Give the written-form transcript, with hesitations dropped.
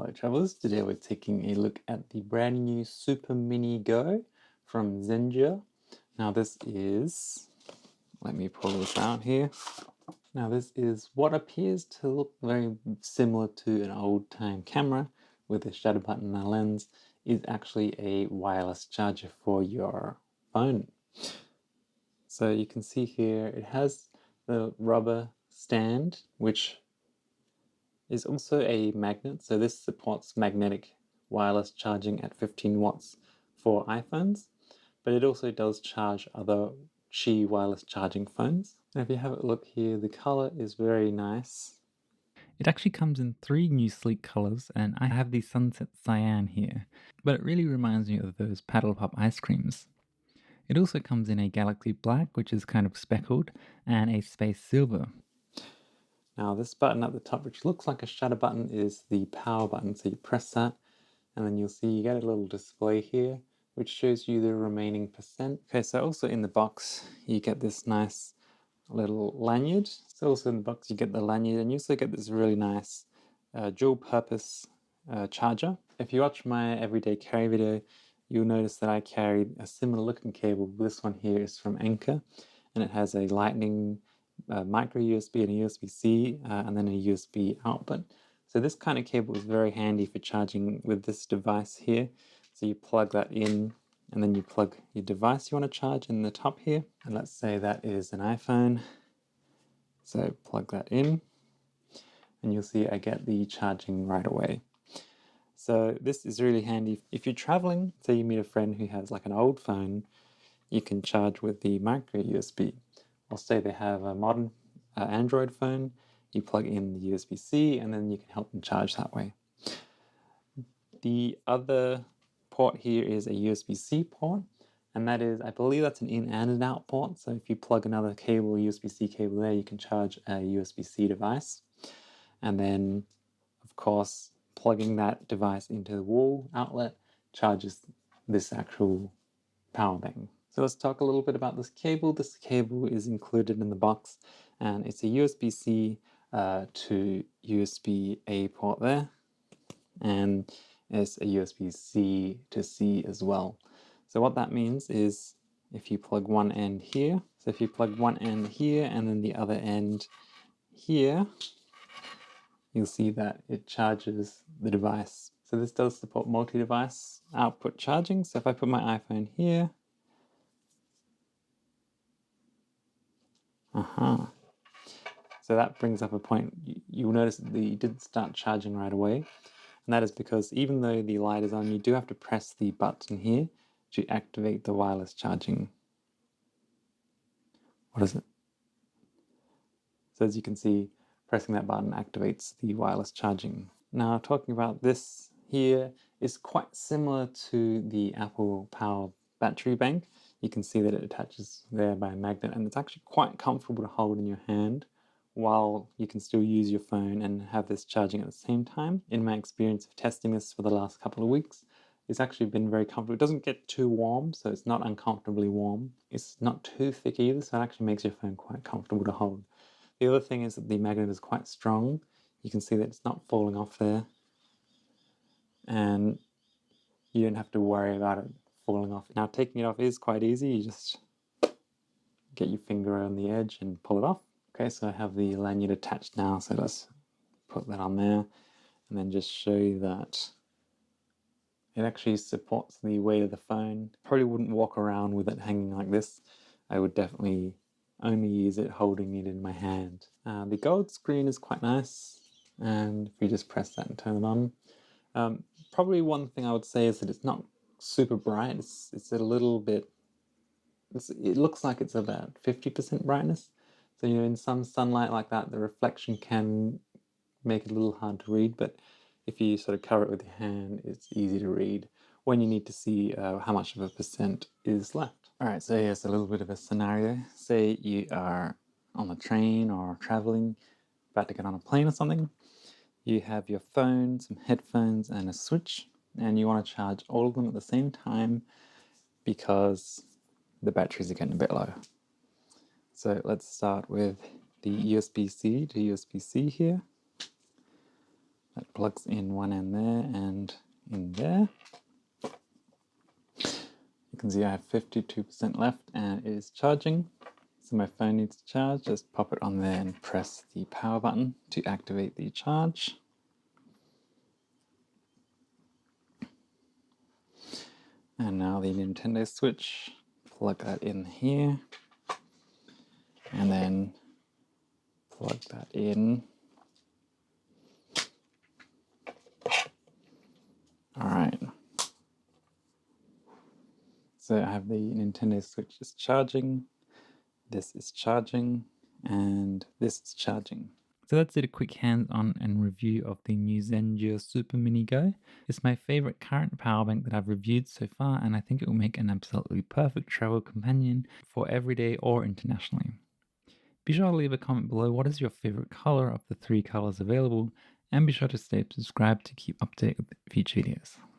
Hello travellers, today we're taking a look at the brand new SuperMini GO from Zendure. Now this is, let me pull this out here. Now this is what appears to look very similar to an old-time camera with a shutter button and a lens, is actually a wireless charger for your phone. So you can see here it has the rubber stand, which is also a magnet. So this supports magnetic wireless charging at 15 watts for iPhones, but it also does charge other Qi wireless charging phones. And if you have a look here, the color is very nice. It actually comes in 3 new sleek colors, and I have the Sunset Cyan here, but it really reminds me of those Paddle Pop ice creams. It also comes in a Galaxy Black, which is kind of speckled, and a Space Silver. Now this button at the top, which looks like a shutter button, is the power button. So you press that and then you'll see you get a little display here, which shows you the remaining percent. Okay, so also in the box, you get this nice little lanyard. So also in the box, you get the lanyard and you also get this really nice dual purpose charger. If you watch my everyday carry video, you'll notice that I carry a similar looking cable. This one here is from Anker and it has a lightning micro USB and a USB-C and then a USB output. So this kind of cable is very handy for charging with this device here. So you plug that in and then you plug your device you want to charge in the top here. And let's say that is an iPhone. So plug that in and you'll see I get the charging right away. So this is really handy. If you're traveling, say you meet a friend who has like an old phone, you can charge with the micro USB. Or say they have a modern Android phone, you plug in the USB-C and then you can help them charge that way. The other port here is a USB-C port, and that is, I believe that's an in and an out port. So if you plug another cable, USB-C cable there, you can charge a USB-C device. And then, of course, plugging that device into the wall outlet charges this actual power bank. So let's talk a little bit about this cable. This cable is included in the box and it's a USB-C to USB-A port there, and it's a USB-C to C as well. So what that means is if you plug one end here, so if you plug one end here and then the other end here, you'll see that it charges the device. So this does support multi-device output charging. So if I put my iPhone here, so that brings up a point. You'll notice that you didn't start charging right away. And that is because even though the light is on, you do have to press the button here to activate the wireless charging. What is it? So as you can see, pressing that button activates the wireless charging. Now talking about this here is quite similar to the Apple Power battery bank. You can see that it attaches there by a magnet and it's actually quite comfortable to hold in your hand while you can still use your phone and have this charging at the same time. In my experience of testing this for the last couple of weeks, it's actually been very comfortable. It doesn't get too warm, so it's not uncomfortably warm. It's not too thick either, so it actually makes your phone quite comfortable to hold. The other thing is that the magnet is quite strong. You can see that it's not falling off there. And you don't have to worry about it falling off. Now taking it off is quite easy. You just get your finger on the edge and pull it off. Okay, so I have the lanyard attached now, so let's put that on there and then just show you that it actually supports the weight of the phone. Probably wouldn't walk around with it hanging like this. I would definitely only use it holding it in my hand. The gold screen is quite nice, and if you just press that and turn it on. Probably one thing I would say is that it's not super bright. It's a little bit, it looks like it's about 50% brightness. So, you know, in some sunlight like that, the reflection can make it a little hard to read, but if you sort of cover it with your hand, it's easy to read when you need to see how much of a percent is left. All right, so here's a little bit of a scenario. Say you are on the train or traveling, about to get on a plane or something. You have your phone, some headphones, and a switch, and you want to charge all of them at the same time because the batteries are getting a bit low. So let's start with the USB-C to USB-C here. That plugs in one end there and in there. You can see I have 52% left and it is charging. So my phone needs to charge. Just pop it on there and press the power button to activate the charge. And now the Nintendo Switch, plug that in here. And then plug that in. All right. So I have the Nintendo Switch is charging, this is charging, and this is charging. So that's it, a quick hands-on and review of the new Zendure SuperMini GO. It's my favorite current power bank that I've reviewed so far, and I think it will make an absolutely perfect travel companion for everyday or internationally. Be sure to leave a comment below what is your favorite color of the 3 colors available, and be sure to stay subscribed to keep updated with future videos.